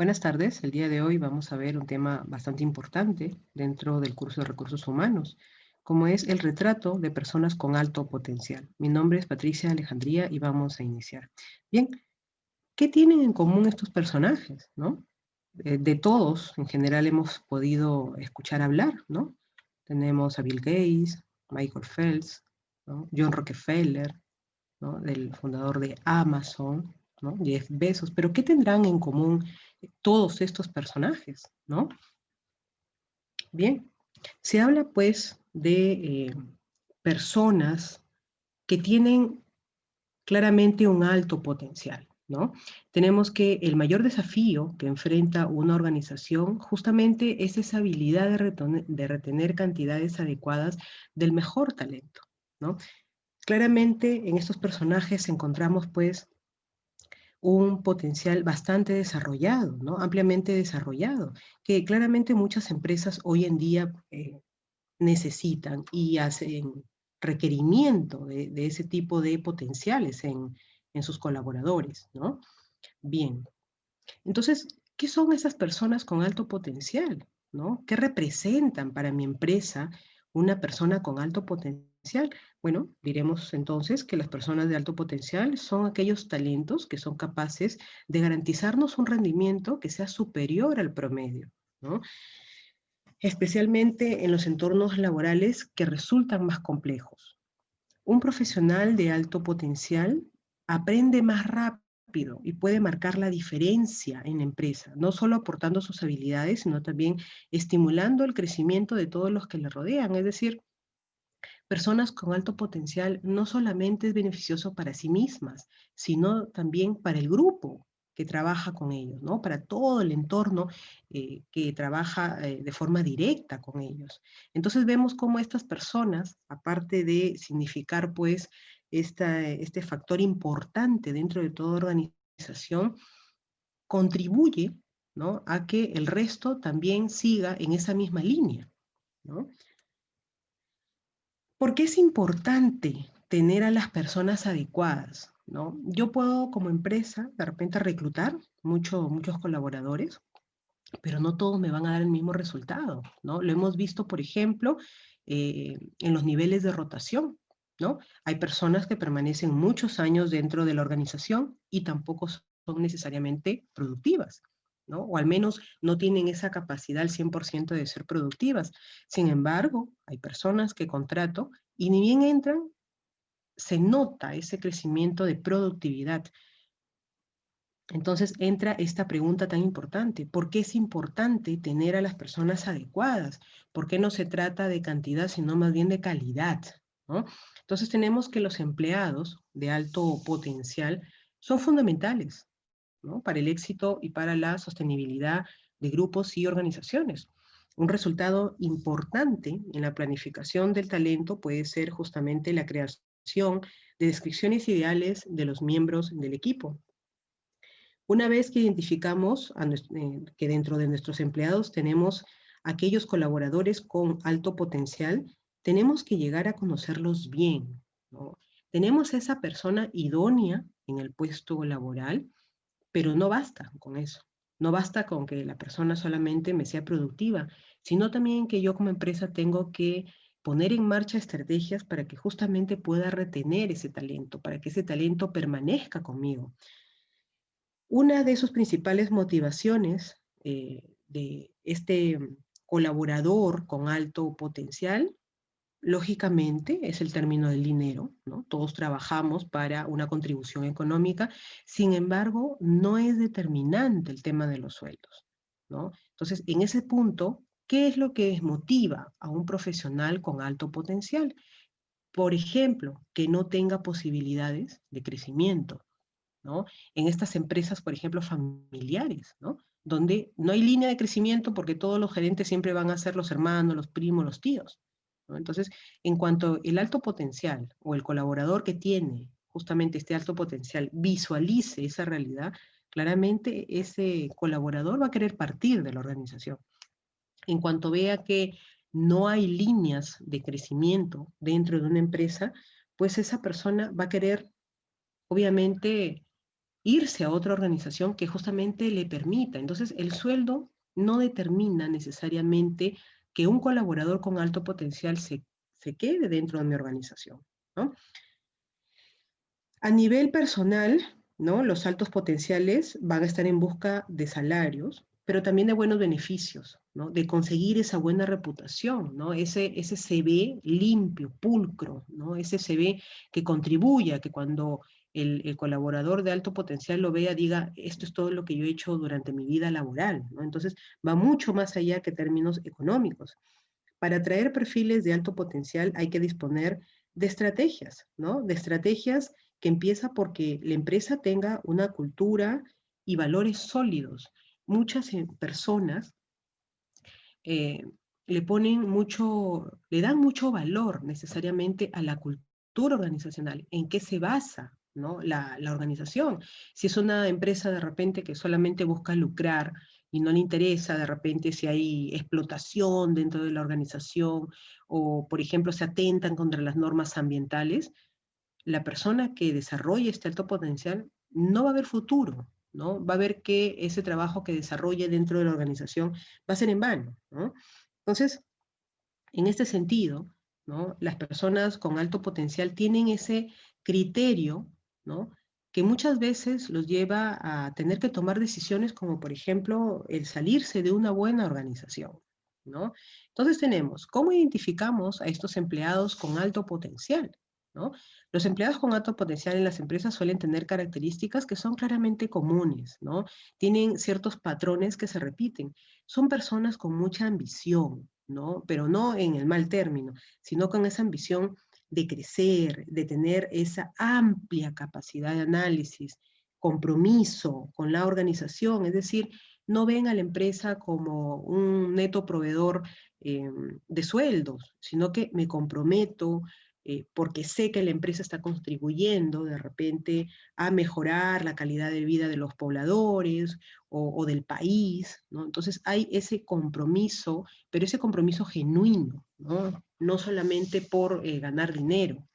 Buenas tardes. El día de hoy vamos a ver un tema bastante importante dentro del curso de recursos humanos, como es el retrato de personas con alto potencial. Mi nombre es Patricia Alejandría y vamos a iniciar. Bien, ¿qué tienen en común estos personajes, no? De todos, en general, hemos podido escuchar hablar, ¿no? Tenemos a Bill Gates, Michael Phelps, ¿no? John Rockefeller, ¿no? Del fundador de Amazon, ¿no? Jeff Bezos, pero ¿qué tendrán en común todos estos personajes, ¿no? Bien, se habla pues de personas que tienen claramente un alto potencial, ¿no? Tenemos que el mayor desafío que enfrenta una organización justamente es esa habilidad de retener cantidades adecuadas del mejor talento, ¿no? Claramente en estos personajes encontramos pues un potencial bastante desarrollado, ¿no? Ampliamente desarrollado, que claramente muchas empresas hoy en día necesitan y hacen requerimiento de ese tipo de potenciales en sus colaboradores, ¿no? Bien, entonces, ¿qué son esas personas con alto potencial? ¿No? ¿Qué representan para mi empresa una persona con alto potencial? Bueno, diremos entonces que las personas de alto potencial son aquellos talentos que son capaces de garantizarnos un rendimiento que sea superior al promedio, ¿no? Especialmente en los entornos laborales que resultan más complejos. Un profesional de alto potencial aprende más rápido y puede marcar la diferencia en la empresa, no solo aportando sus habilidades, sino también estimulando el crecimiento de todos los que le rodean. Es decir, personas con alto potencial no solamente es beneficioso para sí mismas, sino también para el grupo que trabaja con ellos, ¿no? Para todo el entorno que trabaja de forma directa con ellos. Entonces vemos cómo estas personas, aparte de significar pues este factor importante dentro de toda organización, contribuye, ¿no? A que el resto también siga en esa misma línea, ¿no? ¿Por qué es importante tener a las personas adecuadas, ¿no? Yo puedo como empresa de repente reclutar muchos colaboradores, pero no todos me van a dar el mismo resultado, ¿no? Lo hemos visto, por ejemplo, en los niveles de rotación, ¿no? Hay personas que permanecen muchos años dentro de la organización y tampoco son necesariamente productivas, ¿no? O al menos no tienen esa capacidad al 100% de ser productivas. Sin embargo, hay personas que contrato y ni bien entran, se nota ese crecimiento de productividad. Entonces entra esta pregunta tan importante: ¿por qué es importante tener a las personas adecuadas? ¿Por qué no se trata de cantidad, sino más bien de calidad, ¿no? Entonces tenemos que los empleados de alto potencial son fundamentales, ¿no? Para el éxito y para la sostenibilidad de grupos y organizaciones. Un resultado importante en la planificación del talento puede ser justamente la creación de descripciones ideales de los miembros del equipo. Una vez que identificamos que dentro de nuestros empleados tenemos aquellos colaboradores con alto potencial, tenemos que llegar a conocerlos bien, ¿no? Tenemos esa persona idónea en el puesto laboral, pero no basta con eso. No basta con que la persona solamente me sea productiva, sino también que yo como empresa tengo que poner en marcha estrategias para que justamente pueda retener ese talento, para que ese talento permanezca conmigo. Una de sus principales motivaciones de este colaborador con alto potencial, lógicamente, es el término del dinero, ¿no? Todos trabajamos para una contribución económica, sin embargo, no es determinante el tema de los sueldos, ¿no? Entonces, en ese punto, ¿qué es lo que motiva a un profesional con alto potencial? Por ejemplo, que no tenga posibilidades de crecimiento, ¿no? En estas empresas, por ejemplo, familiares, ¿no? Donde no hay línea de crecimiento porque todos los gerentes siempre van a ser los hermanos, los primos, los tíos, ¿no? Entonces, en cuanto el alto potencial o el colaborador que tiene justamente este alto potencial visualice esa realidad, claramente ese colaborador va a querer partir de la organización. En cuanto vea que no hay líneas de crecimiento dentro de una empresa, pues esa persona va a querer, obviamente, irse a otra organización que justamente le permita. Entonces, el sueldo no determina necesariamente que un colaborador con alto potencial se quede dentro de mi organización, ¿no? A nivel personal, ¿no? Los altos potenciales van a estar en busca de salarios, pero también de buenos beneficios, ¿no? De conseguir esa buena reputación, ¿no? Ese CV limpio, pulcro, ¿no? Ese CV que contribuya, que cuando el colaborador de alto potencial lo vea, diga, esto es todo lo que yo he hecho durante mi vida laboral, ¿no? Entonces, va mucho más allá que términos económicos. Para atraer perfiles de alto potencial hay que disponer de estrategias, ¿no? De estrategias que empieza porque la empresa tenga una cultura y valores sólidos. Muchas personas eh, le dan mucho valor necesariamente a la cultura organizacional, en qué se basa, ¿no? La organización. Si es una empresa de repente que solamente busca lucrar y no le interesa de repente si hay explotación dentro de la organización o, por ejemplo, se atentan contra las normas ambientales, la persona que desarrolle este alto potencial no va a haber futuro, ¿no? Va a ver que ese trabajo que desarrolle dentro de la organización va a ser en vano, ¿no? Entonces, en este sentido, ¿no? Las personas con alto potencial tienen ese criterio, ¿no? Que muchas veces los lleva a tener que tomar decisiones como, por ejemplo, el salirse de una buena organización, ¿no? Entonces tenemos, ¿cómo identificamos a estos empleados con alto potencial? ¿No? Los empleados con alto potencial en las empresas suelen tener características que son claramente comunes, ¿no? Tienen ciertos patrones que se repiten. Son personas con mucha ambición, ¿no? Pero no en el mal término, sino con esa ambición de crecer, de tener esa amplia capacidad de análisis, compromiso con la organización, es decir, no ven a la empresa como un neto proveedor de sueldos, sino que me comprometo porque sé que la empresa está contribuyendo de repente a mejorar la calidad de vida de los pobladores o del país, ¿no? Entonces hay ese compromiso, pero ese compromiso genuino, ¿no? No solamente por ganar dinero.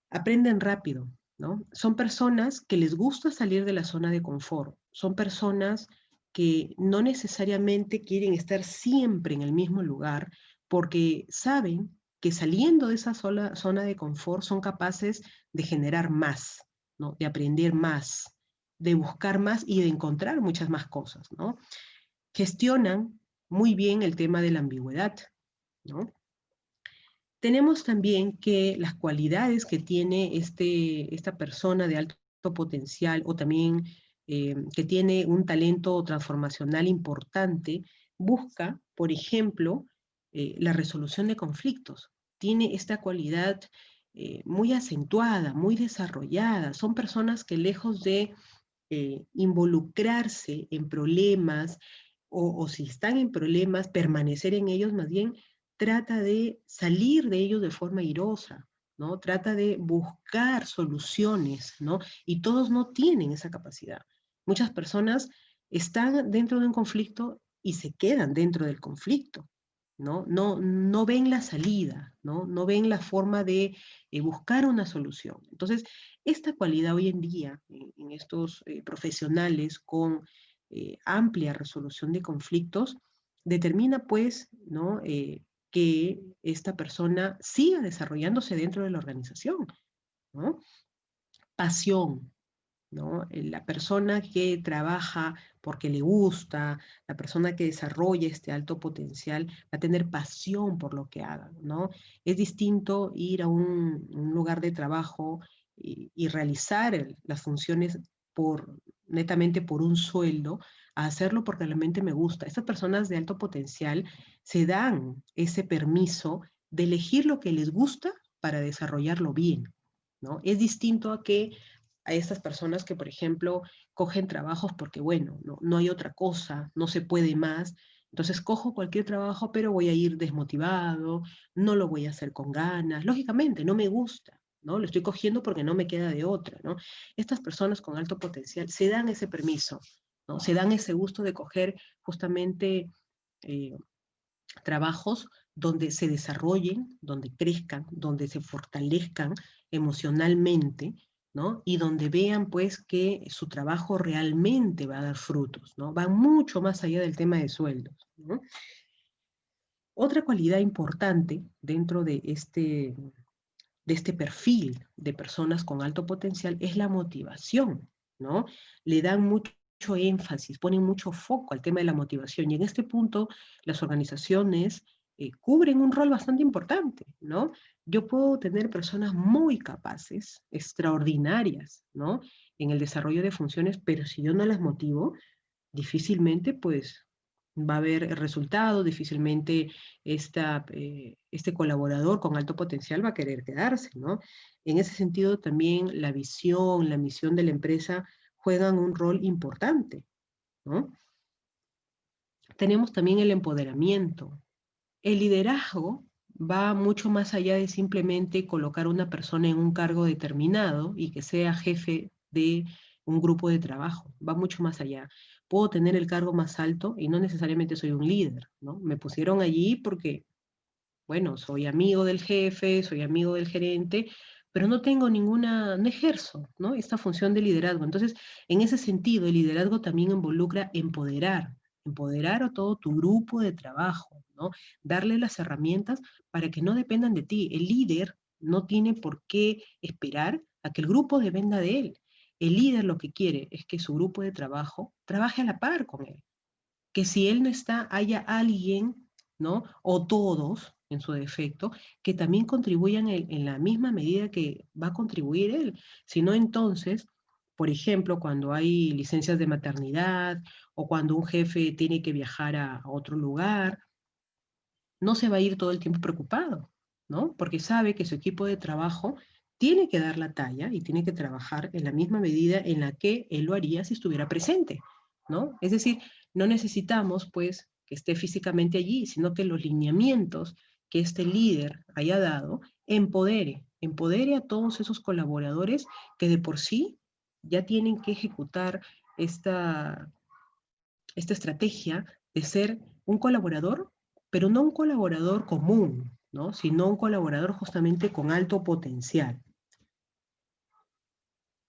Aprenden rápido, ¿no? Son personas que les gusta salir de la zona de confort, son personas que no necesariamente quieren estar siempre en el mismo lugar porque saben que saliendo de esa zona de confort son capaces de generar más, ¿no? De aprender más, de buscar más y de encontrar muchas más cosas, ¿no? Gestionan muy bien el tema de la ambigüedad, ¿no? Tenemos también que las cualidades que tiene esta persona de alto potencial o también que tiene un talento transformacional importante, busca, por ejemplo, la resolución de conflictos. Tiene esta cualidad muy acentuada, muy desarrollada. Son personas que lejos de involucrarse en problemas o si están en problemas, permanecer en ellos, más bien trata de salir de ellos de forma airosa, ¿no? Trata de buscar soluciones, ¿no? Y todos no tienen esa capacidad. Muchas personas están dentro de un conflicto y se quedan dentro del conflicto, ¿no? No ven la salida, ¿no? No ven la forma de buscar una solución. Entonces, esta cualidad hoy en día en estos profesionales con amplia resolución de conflictos determina pues, ¿no? Que esta persona siga desarrollándose dentro de la organización, ¿no? Pasión, ¿no? La persona que trabaja porque le gusta, la persona que desarrolla este alto potencial, va a tener pasión por lo que haga, ¿no? Es distinto ir a un lugar de trabajo y realizar las funciones netamente por un sueldo, a hacerlo porque realmente me gusta. Estas personas de alto potencial se dan ese permiso de elegir lo que les gusta para desarrollarlo bien, ¿no? Es distinto a estas personas que, por ejemplo, cogen trabajos porque, bueno, no hay otra cosa, no se puede más. Entonces cojo cualquier trabajo, pero voy a ir desmotivado, no lo voy a hacer con ganas. Lógicamente, no me gusta, ¿no? Lo estoy cogiendo porque no me queda de otra, ¿no? Estas personas con alto potencial se dan ese permiso, ¿no? Se dan ese gusto de coger justamente eh, trabajos donde se desarrollen, donde crezcan, donde se fortalezcan emocionalmente, ¿no? Y donde vean, pues, que su trabajo realmente va a dar frutos, ¿no? Van mucho más allá del tema de sueldos, ¿no? Otra cualidad importante dentro de este perfil de personas con alto potencial es la motivación, ¿no? Le dan mucho énfasis, ponen mucho foco al tema de la motivación y en este punto las organizaciones cubren un rol bastante importante, ¿no? Yo puedo tener personas muy capaces, extraordinarias, ¿no? En el desarrollo de funciones, pero si yo no las motivo, difícilmente pues va a haber resultados, difícilmente este colaborador con alto potencial va a querer quedarse, ¿no? En ese sentido también la visión, la misión de la empresa juegan un rol importante, ¿no? Tenemos también el empoderamiento. El liderazgo va mucho más allá de simplemente colocar a una persona en un cargo determinado y que sea jefe de un grupo de trabajo. Va mucho más allá. Puedo tener el cargo más alto y no necesariamente soy un líder, ¿no? Me pusieron allí porque, bueno, soy amigo del jefe, soy amigo del gerente, pero no tengo no ejerzo, ¿no? Esta función de liderazgo. Entonces, en ese sentido, el liderazgo también involucra empoderar a todo tu grupo de trabajo, ¿no? Darle las herramientas para que no dependan de ti. El líder no tiene por qué esperar a que el grupo dependa de él. El líder lo que quiere es que su grupo de trabajo trabaje a la par con él, que si él no está, haya alguien, ¿no? O todos, en su defecto, que también contribuyan en la misma medida que va a contribuir él. Si no, entonces, por ejemplo, cuando hay licencias de maternidad o cuando un jefe tiene que viajar a otro lugar, no se va a ir todo el tiempo preocupado, ¿no? Porque sabe que su equipo de trabajo tiene que dar la talla y tiene que trabajar en la misma medida en la que él lo haría si estuviera presente, ¿no? Es decir, no necesitamos, pues, que esté físicamente allí, sino que los lineamientos que este líder haya dado empodere a todos esos colaboradores que de por sí ya tienen que ejecutar esta, esta estrategia de ser un colaborador, pero no un colaborador común, ¿no? Sino un colaborador justamente con alto potencial.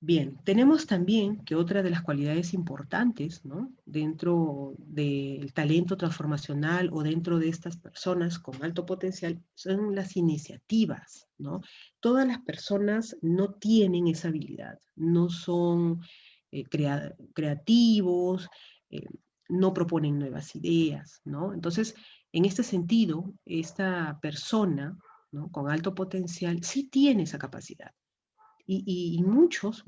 Bien, tenemos también que otra de las cualidades importantes, ¿no? Dentro del talento transformacional o dentro de estas personas con alto potencial son las iniciativas, ¿no? Todas las personas no tienen esa habilidad, no son creativos, eh, no proponen nuevas ideas, ¿no? Entonces, en este sentido, esta persona, ¿no? Con alto potencial sí tiene esa capacidad y muchos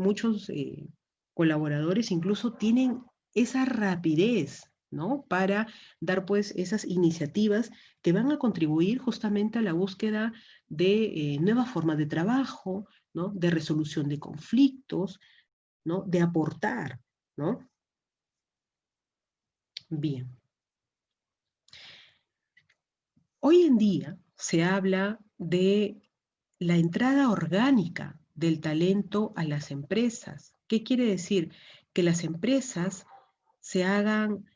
colaboradores incluso tienen esa rapidez, ¿no? Para dar pues esas iniciativas que van a contribuir justamente a la búsqueda de nuevas formas de trabajo, ¿no? De resolución de conflictos, ¿no? De aportar, ¿no? Bien. Hoy en día se habla de la entrada orgánica del talento a las empresas. ¿Qué quiere decir? Que las empresas se hagan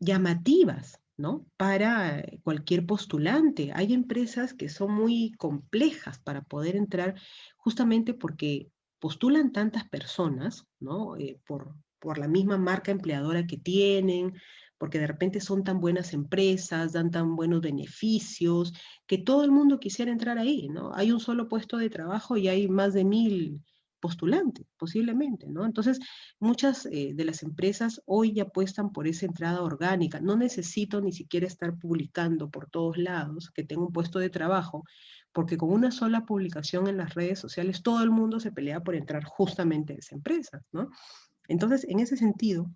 llamativas, ¿no? Para cualquier postulante. Hay empresas que son muy complejas para poder entrar justamente porque postulan tantas personas, ¿no? Por la misma marca empleadora que tienen, porque de repente son tan buenas empresas, dan tan buenos beneficios, que todo el mundo quisiera entrar ahí, ¿no? Hay un solo puesto de trabajo y hay más de 1000 postulantes, posiblemente, ¿no? Entonces, muchas de las empresas hoy ya apuestan por esa entrada orgánica. No necesito ni siquiera estar publicando por todos lados que tengo un puesto de trabajo, porque con una sola publicación en las redes sociales todo el mundo se pelea por entrar justamente a esa empresa, ¿no? Entonces, en ese sentido,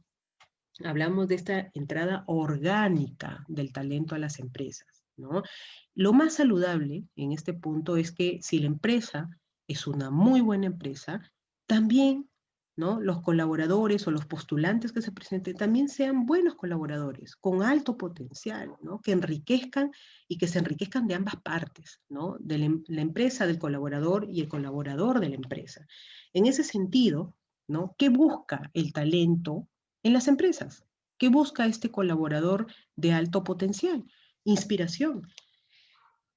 hablamos de esta entrada orgánica del talento a las empresas, ¿no? Lo más saludable en este punto es que si la empresa es una muy buena empresa, también, ¿no? Los colaboradores o los postulantes que se presenten también sean buenos colaboradores, con alto potencial, ¿no? Que enriquezcan y que se enriquezcan de ambas partes, ¿no? De la empresa, del colaborador y el colaborador de la empresa. En ese sentido, ¿no? ¿Qué busca el talento en las empresas? ¿Qué busca este colaborador de alto potencial? Inspiración.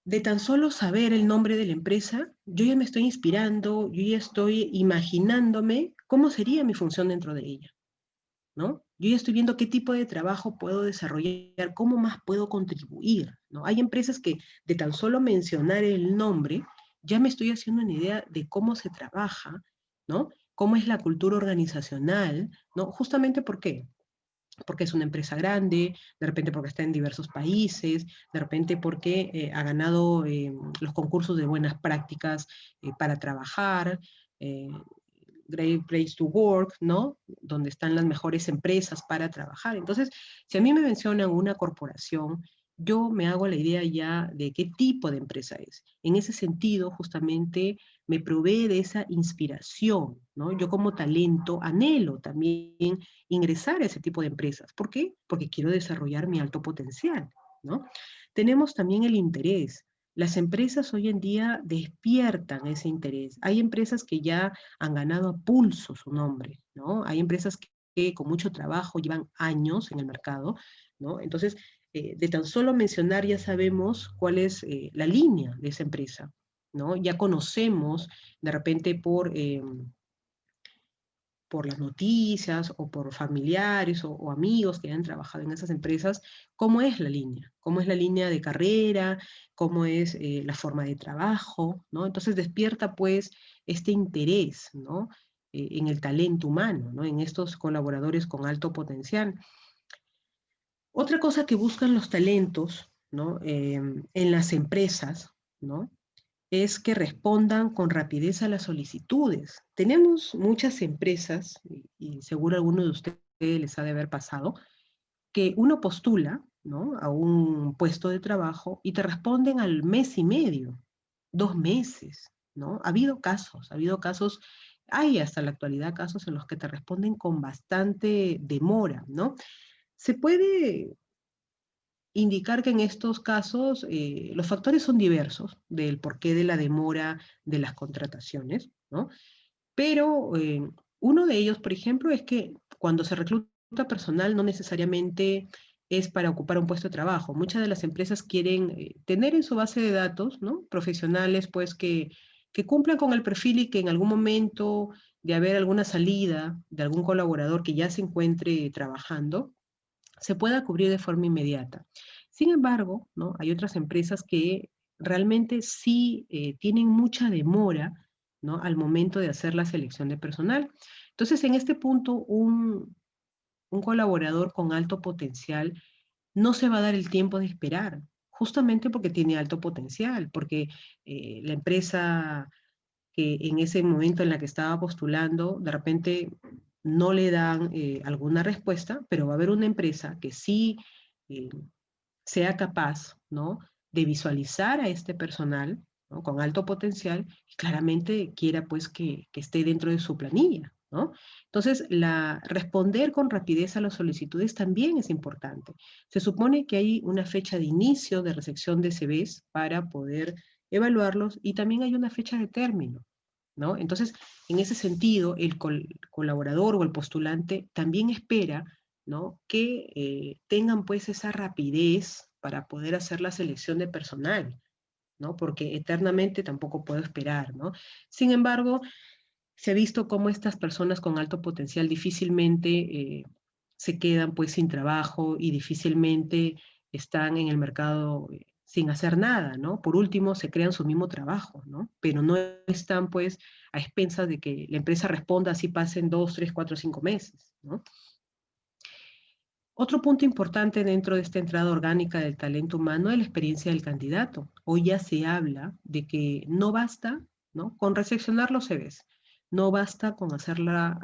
de tan solo saber el nombre de la empresa, yo ya me estoy inspirando, yo ya estoy imaginándome cómo sería mi función dentro de ella, ¿no? Yo ya estoy viendo qué tipo de trabajo puedo desarrollar, cómo más puedo contribuir, ¿no? Hay empresas que de tan solo mencionar el nombre, ya me estoy haciendo una idea de cómo se trabaja, ¿no? Cómo es la cultura organizacional, ¿no? Justamente ¿por qué? Porque es una empresa grande, de repente porque está en diversos países, de repente porque ha ganado los concursos de buenas prácticas para trabajar, eh, Great Place to Work, ¿no? Donde están las mejores empresas para trabajar. Entonces, si a mí me mencionan una corporación, yo me hago la idea ya de qué tipo de empresa es. En ese sentido, justamente, me provee de esa inspiración, ¿no? Yo como talento anhelo también ingresar a ese tipo de empresas. ¿Por qué? Porque quiero desarrollar mi alto potencial, ¿no? Tenemos también el interés. Las empresas hoy en día despiertan ese interés. Hay empresas que ya han ganado a pulso su nombre, ¿no? Hay empresas que con mucho trabajo llevan años en el mercado, ¿no? Entonces, de tan solo mencionar ya sabemos cuál es la línea de esa empresa, ¿no? Ya conocemos de repente por las noticias o por familiares o amigos que han trabajado en esas empresas, cómo es la línea, cómo es la línea de carrera, cómo es la forma de trabajo, ¿no? Entonces despierta pues este interés, ¿no? En el talento humano, ¿no? En estos colaboradores con alto potencial. Otra cosa que buscan los talentos, ¿no? En las empresas, ¿no? Es que respondan con rapidez a las solicitudes. Tenemos muchas empresas, y seguro a alguno de ustedes les ha de haber pasado, que uno postula, ¿no? A un puesto de trabajo y te responden al mes y medio, 2 meses, ¿no? Ha habido casos, hay hasta la actualidad casos en los que te responden con bastante demora, ¿no? Se puede indicar que en estos casos los factores son diversos del porqué de la demora de las contrataciones, ¿no? Pero uno de ellos, por ejemplo, es que cuando se recluta personal no necesariamente es para ocupar un puesto de trabajo. Muchas de las empresas quieren tener en su base de datos, ¿no? Profesionales, pues, que cumplan con el perfil y que en algún momento de haber alguna salida de algún colaborador que ya se encuentre trabajando, se pueda cubrir de forma inmediata. Sin embargo, ¿no? Hay otras empresas que realmente sí tienen mucha demora, ¿no? Al momento de hacer la selección de personal. Entonces, en este punto, un colaborador con alto potencial no se va a dar el tiempo de esperar, justamente porque tiene alto potencial, porque la empresa que en ese momento en la que estaba postulando, de repente no le dan alguna respuesta, pero va a haber una empresa que sí eh, sea capaz, ¿no? De visualizar a este personal, ¿no? Con alto potencial y claramente quiera pues que esté dentro de su planilla, ¿no? Entonces, responder con rapidez a las solicitudes también es importante. Se supone que hay una fecha de inicio de recepción de CVs para poder evaluarlos y también hay una fecha de término, ¿no? Entonces, en ese sentido, el colaborador o el postulante también espera, ¿no? Que tengan pues esa rapidez para poder hacer la selección de personal, ¿no? Porque eternamente tampoco puedo esperar, ¿no? Sin embargo, se ha visto cómo estas personas con alto potencial difícilmente se quedan pues sin trabajo y difícilmente están en el mercado sin hacer nada, ¿no? Por último, se crean su mismo trabajo, ¿no? Pero no están pues a expensas de que la empresa responda así pasen 2, 3, 4, 5 meses, ¿no? Otro punto importante dentro de esta entrada orgánica del talento humano es la experiencia del candidato. Hoy ya se habla de que no basta, ¿no? Con recepcionar los CVs, no basta con hacer la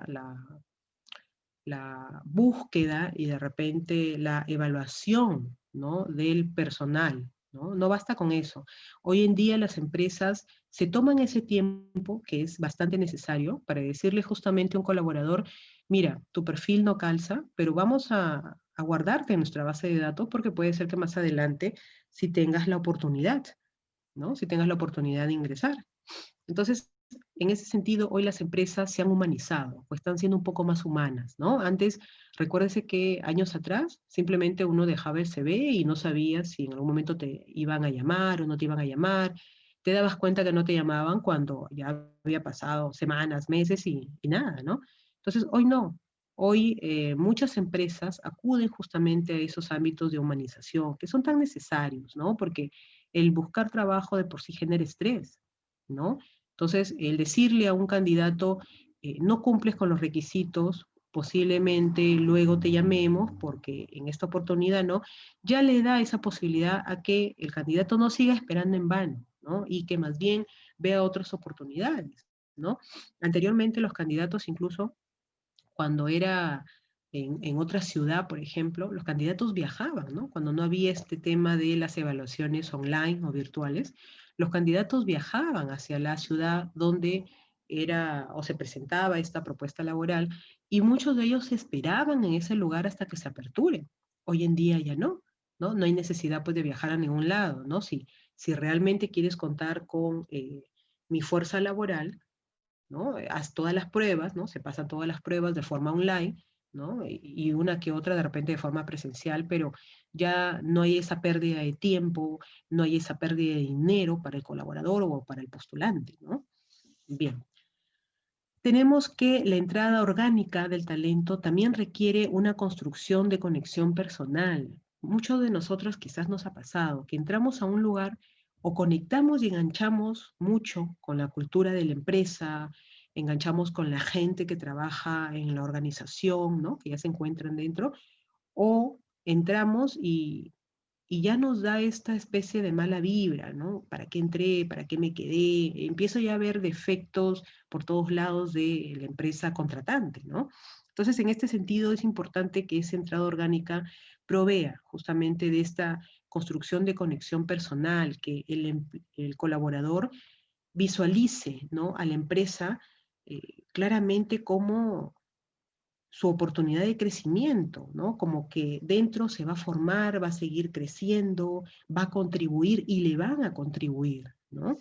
búsqueda y de repente la evaluación, ¿no? Del personal, ¿no? No basta con eso. Hoy en día las empresas se toman ese tiempo, que es bastante necesario, para decirle justamente a un colaborador, mira, tu perfil no calza, pero vamos a guardarte en nuestra base de datos porque puede ser que más adelante si tengas la oportunidad, ¿no? Si tengas la oportunidad de ingresar. Entonces, en ese sentido, hoy las empresas se han humanizado, o están siendo un poco más humanas, ¿no? Antes, recuérdese que años atrás, simplemente uno dejaba el CV y no sabías si en algún momento te iban a llamar o no te iban a llamar. Te dabas cuenta que no te llamaban cuando ya había pasado semanas, meses y nada, ¿no? Entonces, hoy no. Hoy muchas empresas acuden justamente a esos ámbitos de humanización que son tan necesarios, ¿no? Porque el buscar trabajo de por sí genera estrés, ¿no? Entonces, el decirle a un candidato, no cumples con los requisitos, posiblemente luego te llamemos porque en esta oportunidad no, ya le da esa posibilidad a que el candidato no siga esperando en vano, ¿no? Y que más bien vea otras oportunidades, ¿no? Anteriormente los candidatos incluso cuando era en otra ciudad, por ejemplo, los candidatos viajaban, ¿no? Cuando no había este tema de las evaluaciones online o virtuales, los candidatos viajaban hacia la ciudad donde era o se presentaba esta propuesta laboral y muchos de ellos esperaban en ese lugar hasta que se aperture. Hoy en día ya no, ¿no? No hay necesidad pues de viajar a ningún lado, ¿no? Si realmente quieres contar con mi fuerza laboral, ¿no? Haz todas las pruebas, ¿no? Se pasan todas las pruebas de forma online, ¿no? Y una que otra de repente de forma presencial, pero ya no hay esa pérdida de tiempo, no hay esa pérdida de dinero para el colaborador o para el postulante, ¿no? Bien. Tenemos que la entrada orgánica del talento también requiere una construcción de conexión personal. Muchos de nosotros quizás nos ha pasado que entramos a un lugar o conectamos y enganchamos mucho con la cultura de la empresa, enganchamos con la gente que trabaja en la organización, ¿no? Que ya se encuentran dentro, o entramos y ya nos da esta especie de mala vibra, ¿no? ¿Para qué entré? ¿Para qué me quedé? Empiezo ya a ver defectos por todos lados de la empresa contratante, ¿no? Entonces, en este sentido, es importante que esa entrada orgánica provea justamente de esta construcción de conexión personal, que el colaborador visualice, ¿no? A la empresa claramente como su oportunidad de crecimiento, ¿no? Como que dentro se va a formar, va a seguir creciendo, va a contribuir y le van a contribuir, ¿no?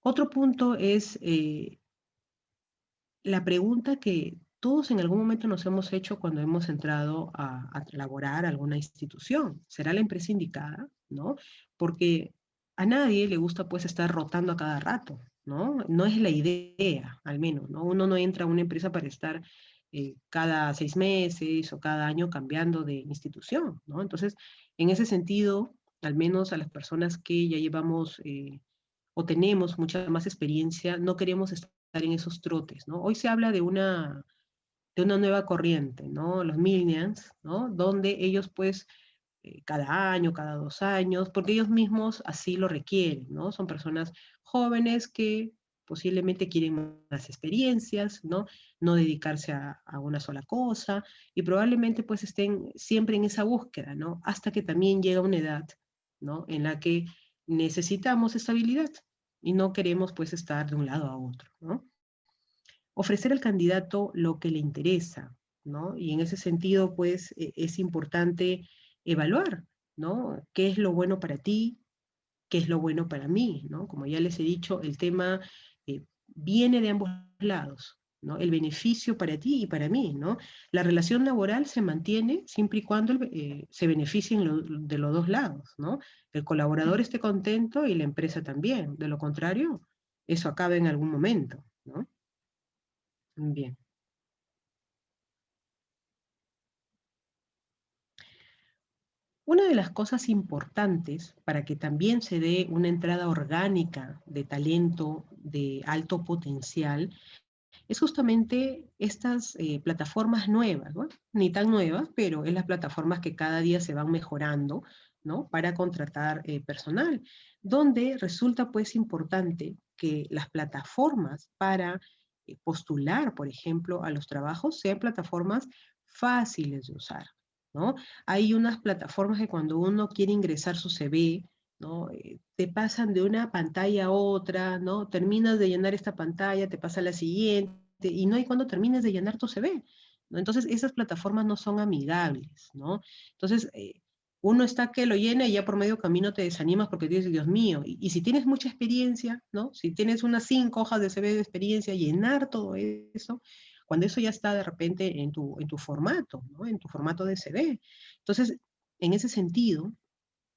Otro punto es la pregunta que todos en algún momento nos hemos hecho cuando hemos entrado a laborar a alguna institución. ¿Será la empresa indicada? ¿No? Porque a nadie le gusta pues estar rotando a cada rato, ¿no? No es la idea, al menos, ¿no? Uno no entra a una empresa para estar cada 6 meses o cada año cambiando de institución, ¿no? Entonces, en ese sentido, al menos a las personas que ya llevamos o tenemos mucha más experiencia, no queremos estar en esos trotes, ¿no? Hoy se habla de una nueva corriente, ¿no? Los millennials, ¿no? Donde ellos pues cada año, cada 2 años, porque ellos mismos así lo requieren, ¿no? Son personas jóvenes que posiblemente quieren más experiencias, ¿no? No dedicarse a una sola cosa y probablemente pues estén siempre en esa búsqueda, ¿no? Hasta que también llega una edad, ¿no? En la que necesitamos estabilidad y no queremos pues estar de un lado a otro, ¿no? Ofrecer al candidato lo que le interesa, ¿no? Y en ese sentido, pues, es importante evaluar, ¿no? ¿Qué es lo bueno para ti? ¿Qué es lo bueno para mí? ¿No? Como ya les he dicho, el tema viene de ambos lados, ¿no? El beneficio para ti y para mí, ¿no? La relación laboral se mantiene siempre y cuando se beneficien de los dos lados, ¿no? El colaborador esté contento y la empresa también. De lo contrario, eso acaba en algún momento, ¿no? Bien. Una de las cosas importantes para que también se dé una entrada orgánica de talento de alto potencial es justamente estas plataformas nuevas, ¿no? Ni tan nuevas, pero es las plataformas que cada día se van mejorando, ¿no? Para contratar personal, donde resulta pues importante que las plataformas para postular, por ejemplo, a los trabajos sean plataformas fáciles de usar, ¿no? Hay unas plataformas que cuando uno quiere ingresar su CV, ¿no? Te pasan de una pantalla a otra, ¿no? Terminas de llenar esta pantalla, te pasa a la siguiente, y no hay cuando termines de llenar tu CV, ¿no? Entonces, esas plataformas no son amigables, ¿no? Entonces, Uno está que lo llena y ya por medio camino te desanimas porque dices, Dios mío, y si tienes mucha experiencia, ¿no? Si tienes unas 5 hojas de CV de experiencia, llenar todo eso, cuando eso ya está de repente en tu formato, ¿no? En tu formato de CV. Entonces, en ese sentido,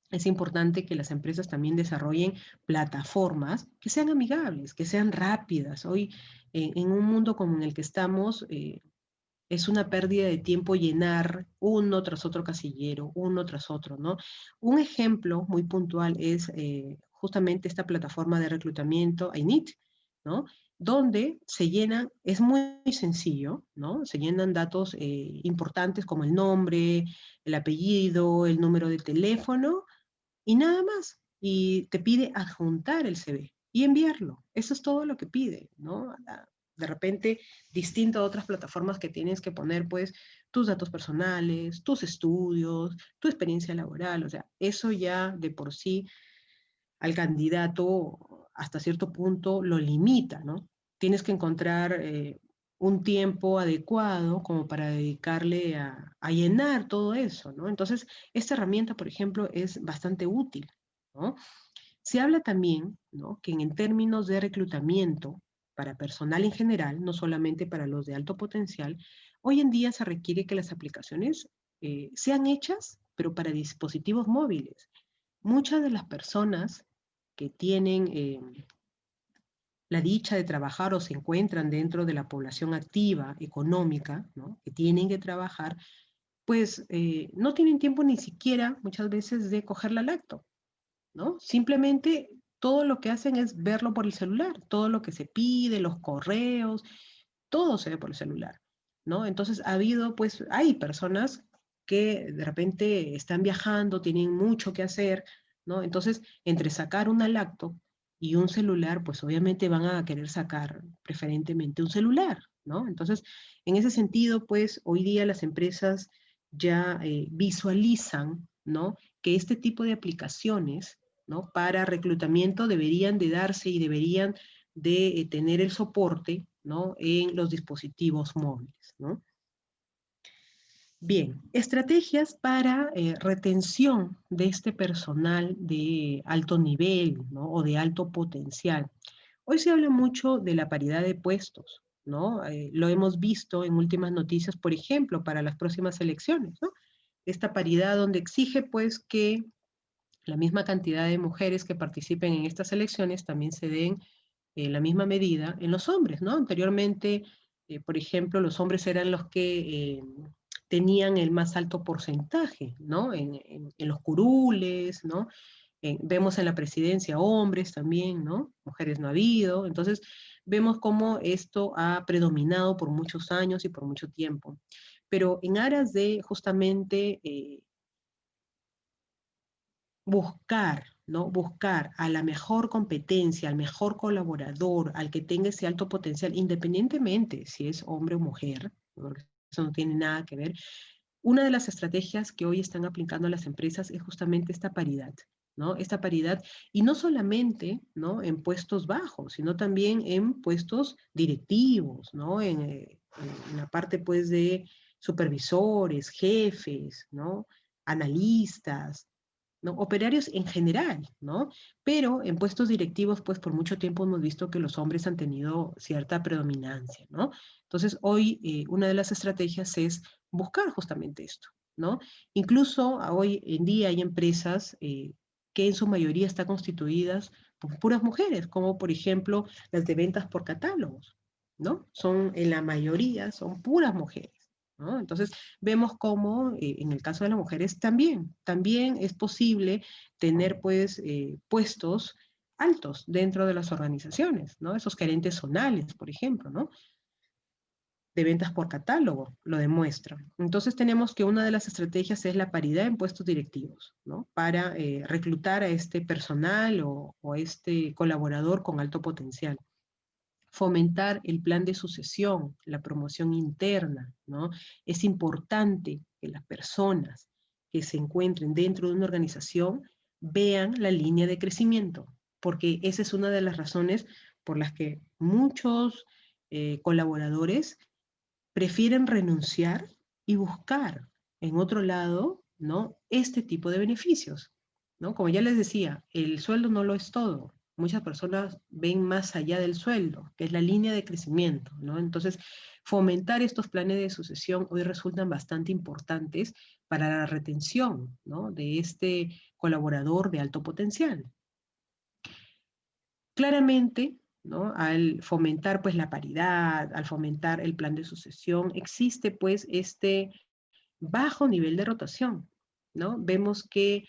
es importante que las empresas también desarrollen plataformas que sean amigables, que sean rápidas. Hoy, en un mundo como en el que estamos, es una pérdida de tiempo llenar uno tras otro casillero, uno tras otro, ¿no? Un ejemplo muy puntual es justamente esta plataforma de reclutamiento, iNeat, ¿no? Donde se llenan, es muy sencillo, ¿no? Se llenan datos importantes como el nombre, el apellido, el número de teléfono y nada más. Y te pide adjuntar el CV y enviarlo. Eso es todo lo que pide, ¿no? De repente, distinto a otras plataformas que tienes que poner, pues, tus datos personales, tus estudios, tu experiencia laboral, o sea, eso ya de por sí al candidato hasta cierto punto lo limita, ¿no? Tienes que encontrar un tiempo adecuado como para dedicarle a llenar todo eso, ¿no? Entonces, esta herramienta, por ejemplo, es bastante útil, ¿no? Se habla también, ¿no? Que en términos de reclutamiento para personal en general, no solamente para los de alto potencial, hoy en día se requiere que las aplicaciones sean hechas, pero para dispositivos móviles. Muchas de las personas que tienen la dicha de trabajar o se encuentran dentro de la población activa, económica, ¿no? Que tienen que trabajar, pues no tienen tiempo ni siquiera muchas veces de coger la lacto, ¿no? Simplemente todo lo que hacen es verlo por el celular, todo lo que se pide, los correos, todo se ve por el celular, ¿no? Entonces ha habido, pues, hay personas que de repente están viajando, tienen mucho que hacer, ¿no? Entonces, entre sacar una lacto y un celular, pues obviamente van a querer sacar preferentemente un celular, ¿no? Entonces, en ese sentido, pues, hoy día las empresas ya visualizan, ¿no? Que este tipo de aplicaciones, ¿no? Para reclutamiento deberían de darse y deberían de tener el soporte, ¿no? En los dispositivos móviles, ¿no? Bien, estrategias para retención de este personal de alto nivel, ¿no? O de alto potencial. Hoy se habla mucho de la paridad de puestos, ¿no? Lo hemos visto en últimas noticias, por ejemplo, para las próximas elecciones, ¿no? Esta paridad donde exige, pues, que la misma cantidad de mujeres que participen en estas elecciones también se den la misma medida en los hombres, ¿no? Anteriormente, por ejemplo, los hombres eran los que tenían el más alto porcentaje, ¿no? En los curules, ¿no? Vemos en la presidencia hombres también, ¿no? Mujeres no ha habido. Entonces, vemos cómo esto ha predominado por muchos años y por mucho tiempo. Pero en aras de justamente buscar, ¿no? Buscar a la mejor competencia, al mejor colaborador, al que tenga ese alto potencial, independientemente si es hombre o mujer, porque eso no tiene nada que ver. Una de las estrategias que hoy están aplicando las empresas es justamente esta paridad, ¿no? Esta paridad, y no solamente, ¿no? En puestos bajos, sino también en puestos directivos, ¿no? En la parte, pues, de supervisores, jefes, ¿no? Analistas, ¿no? Operarios en general, ¿no? Pero en puestos directivos, pues por mucho tiempo hemos visto que los hombres han tenido cierta predominancia, ¿no? Entonces, hoy una de las estrategias es buscar justamente esto, ¿no? Incluso hoy en día hay empresas que en su mayoría están constituidas por puras mujeres, como por ejemplo las de ventas por catálogos, ¿no? Son, en la mayoría, son puras mujeres, ¿no? Entonces, vemos cómo en el caso de las mujeres también es posible tener pues puestos altos dentro de las organizaciones, ¿no? Esos gerentes zonales, por ejemplo, ¿no? De ventas por catálogo, lo demuestra. Entonces tenemos que una de las estrategias es la paridad en puestos directivos, ¿no? Para reclutar a este personal o a este colaborador con alto potencial. Fomentar el plan de sucesión, la promoción interna, ¿no? Es importante que las personas que se encuentren dentro de una organización vean la línea de crecimiento, porque esa es una de las razones por las que muchos colaboradores prefieren renunciar y buscar en otro lado ¿no? Este tipo de beneficios, ¿no? Como ya les decía, el sueldo no lo es todo. Muchas personas ven más allá del sueldo, que es la línea de crecimiento, ¿no? Entonces, fomentar estos planes de sucesión hoy resultan bastante importantes para la retención, ¿no? De este colaborador de alto potencial. Claramente, ¿no? Al fomentar pues la paridad, al fomentar el plan de sucesión, existe pues este bajo nivel de rotación, ¿no? Vemos que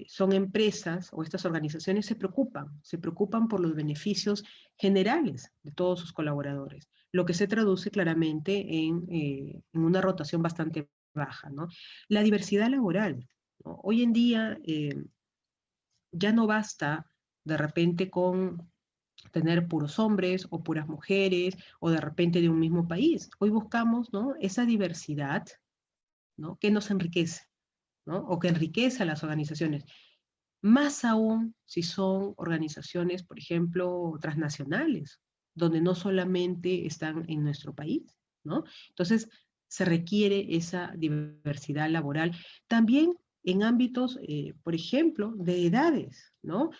son empresas o estas organizaciones se preocupan por los beneficios generales de todos sus colaboradores, lo que se traduce claramente en una rotación bastante baja, ¿no? La diversidad laboral, ¿no? Hoy en día ya no basta de repente con tener puros hombres o puras mujeres o de repente de un mismo país. Hoy buscamos, ¿no? Esa diversidad, ¿no? Que nos enriquece, ¿no? O que enriquece a las organizaciones. Más aún si son organizaciones, por ejemplo, transnacionales, donde no solamente están en nuestro país, ¿no? Entonces, se requiere esa diversidad laboral. También en ámbitos, por ejemplo, de edades, ¿no?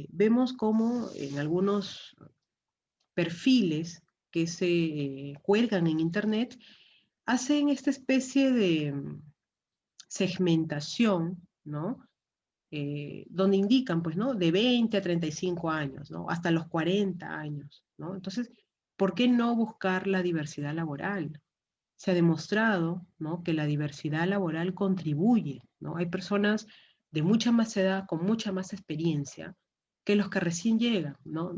Vemos como en algunos perfiles que se cuelgan en Internet hacen esta especie de segmentación, ¿no? Donde indican, pues, ¿no? De 20 a 35 años, ¿no? Hasta los 40 años, ¿no? Entonces, ¿por qué no buscar la diversidad laboral? Se ha demostrado, ¿no? Que la diversidad laboral contribuye, ¿no? Hay personas de mucha más edad, con mucha más experiencia, que los que recién llegan, ¿no?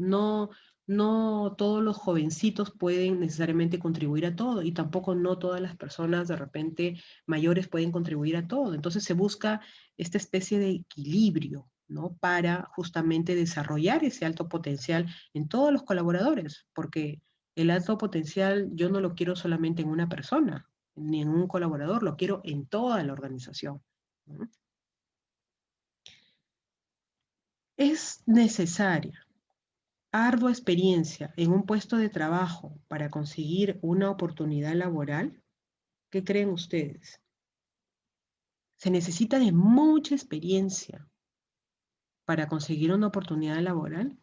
No todos los jovencitos pueden necesariamente contribuir a todo y tampoco no todas las personas de repente mayores pueden contribuir a todo. Entonces se busca esta especie de equilibrio, ¿no? Para justamente desarrollar ese alto potencial en todos los colaboradores, porque el alto potencial yo no lo quiero solamente en una persona, ni en un colaborador, lo quiero en toda la organización, ¿no? Es necesaria ardua experiencia en un puesto de trabajo para conseguir una oportunidad laboral. ¿Qué creen ustedes? Se necesita de mucha experiencia para conseguir una oportunidad laboral.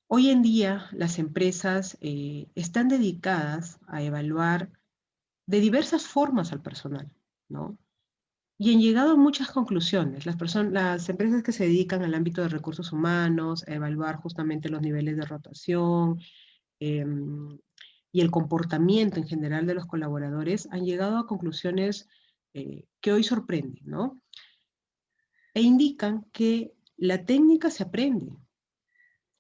Hoy en día las empresas están dedicadas a evaluar de diversas formas al personal, ¿no? Y han llegado a muchas conclusiones. Las empresas que se dedican al ámbito de recursos humanos, a evaluar justamente los niveles de rotación y el comportamiento en general de los colaboradores, han llegado a conclusiones que hoy sorprenden, ¿no? E indican que la técnica se aprende,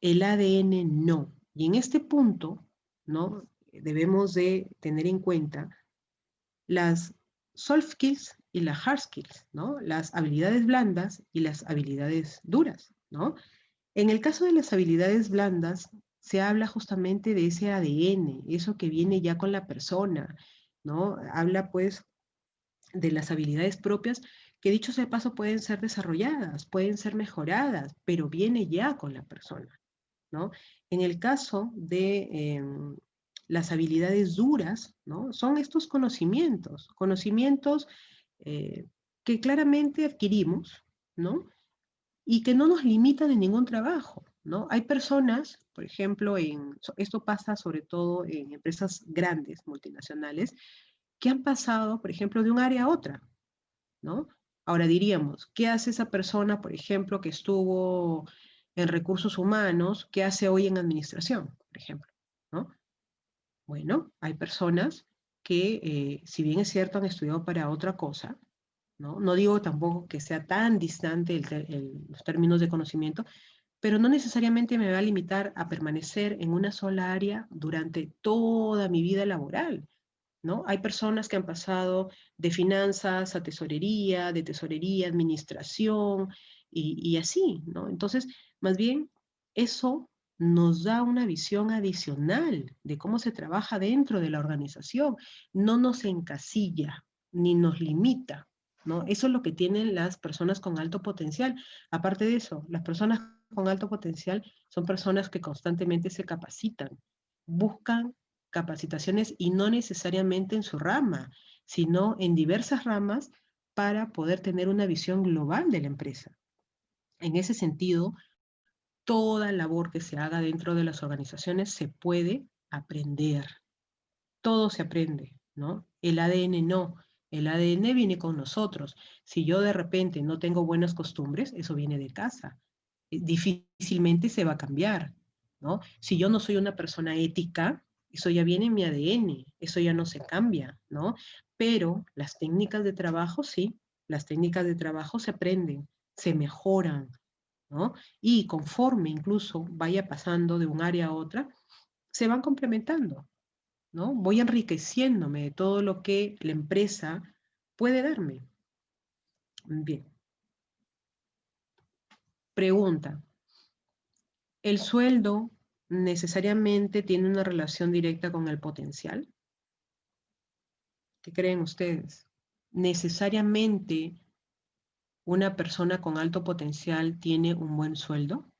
el ADN no. Y en este punto, ¿no? Debemos de tener en cuenta las soft skills y las hard skills, ¿no? Las habilidades blandas y las habilidades duras, ¿no? En el caso de las habilidades blandas, se habla justamente de ese ADN, eso que viene ya con la persona, ¿no? Habla pues de las habilidades propias que dicho sea de paso pueden ser desarrolladas, pueden ser mejoradas, pero viene ya con la persona, ¿no? En el caso de las habilidades duras, ¿no? Son estos conocimientos eh, que claramente adquirimos, ¿no? Y que no nos limitan en ningún trabajo, ¿no? Hay personas, por ejemplo, esto pasa sobre todo en empresas grandes, multinacionales, que han pasado, por ejemplo, de un área a otra, ¿no? Ahora diríamos, ¿qué hace esa persona, por ejemplo, que estuvo en recursos humanos, qué hace hoy en administración, por ejemplo, ¿no? Bueno, hay personas que, si bien es cierto, han estudiado para otra cosa, ¿no? No digo tampoco que sea tan distante los términos de conocimiento, pero no necesariamente me va a limitar a permanecer en una sola área durante toda mi vida laboral, ¿no? Hay personas que han pasado de finanzas a tesorería, de tesorería a administración y así, ¿no? Entonces, más bien, eso nos da una visión adicional de cómo se trabaja dentro de la organización. No nos encasilla ni nos limita, ¿no? Eso es lo que tienen las personas con alto potencial. Aparte de eso, las personas con alto potencial son personas que constantemente se capacitan, buscan capacitaciones y no necesariamente en su rama, sino en diversas ramas para poder tener una visión global de la empresa. En ese sentido, toda labor que se haga dentro de las organizaciones se puede aprender. Todo se aprende, ¿no? El ADN no. El ADN viene con nosotros. Si yo de repente no tengo buenas costumbres, eso viene de casa. Difícilmente se va a cambiar, ¿no? Si yo no soy una persona ética, eso ya viene en mi ADN, eso ya no se cambia, ¿no? Pero las técnicas de trabajo, sí, las técnicas de trabajo se aprenden, se mejoran, ¿no? Y conforme incluso vaya pasando de un área a otra, se van complementando, ¿no? Voy enriqueciéndome de todo lo que la empresa puede darme. Bien. Pregunta. ¿El sueldo necesariamente tiene una relación directa con el potencial? ¿Qué creen ustedes? ¿Necesariamente una persona con alto potencial tiene un buen sueldo?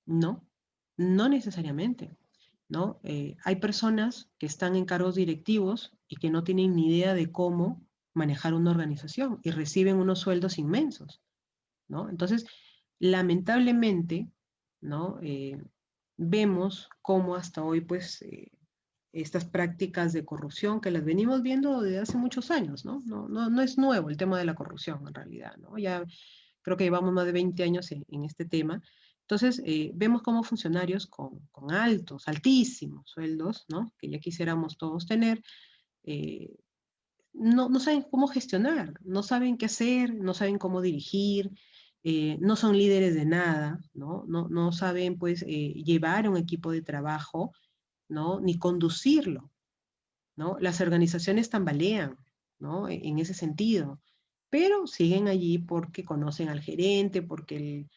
No, no necesariamente, ¿no? Hay personas que están en cargos directivos y que no tienen ni idea de cómo manejar una organización y reciben unos sueldos inmensos, ¿no? Entonces, lamentablemente, ¿no? Vemos cómo hasta hoy, pues, estas prácticas de corrupción que las venimos viendo desde hace muchos años, ¿no? No es nuevo el tema de la corrupción, en realidad, ¿no? Ya creo que llevamos más de 20 años en este tema. Entonces, vemos cómo funcionarios con altos, altísimos sueldos, ¿no? Que ya quisiéramos todos tener, eh, no saben cómo gestionar, no saben qué hacer, no saben cómo dirigir, no son líderes de nada, ¿no? No saben, pues, llevar un equipo de trabajo, ¿no? Ni conducirlo, ¿no? Las organizaciones tambalean, ¿no? En ese sentido, pero siguen allí porque conocen al gerente, porque el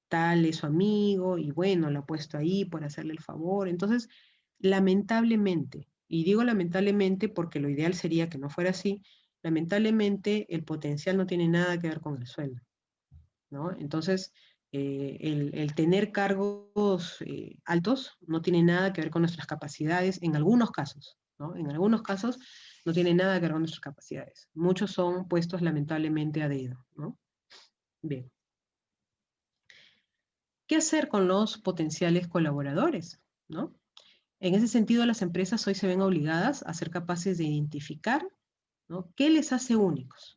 tal es su amigo y bueno, lo ha puesto ahí por hacerle el favor. Entonces, lamentablemente, y digo lamentablemente porque lo ideal sería que no fuera así, lamentablemente el potencial no tiene nada que ver con el sueldo, ¿no? Entonces, el tener cargos altos no tiene nada que ver con nuestras capacidades en algunos casos, ¿no? En algunos casos no tiene nada que ver con nuestras capacidades. Muchos son puestos lamentablemente a dedo, ¿no? Bien. ¿Qué hacer con los potenciales colaboradores, ¿no? En ese sentido, las empresas hoy se ven obligadas a ser capaces de identificar, ¿no? ¿Qué les hace únicos?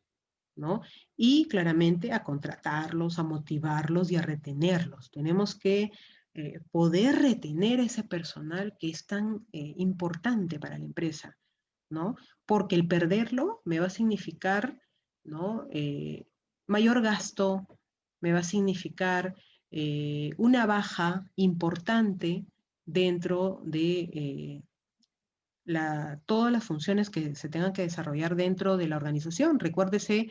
¿No? Y claramente a contratarlos, a motivarlos y a retenerlos. Tenemos que poder retener a ese personal que es tan importante para la empresa, ¿no? Porque el perderlo me va a significar, ¿no? Mayor gasto, me va a significar una baja importante dentro de todas las funciones que se tengan que desarrollar dentro de la organización. Recuérdese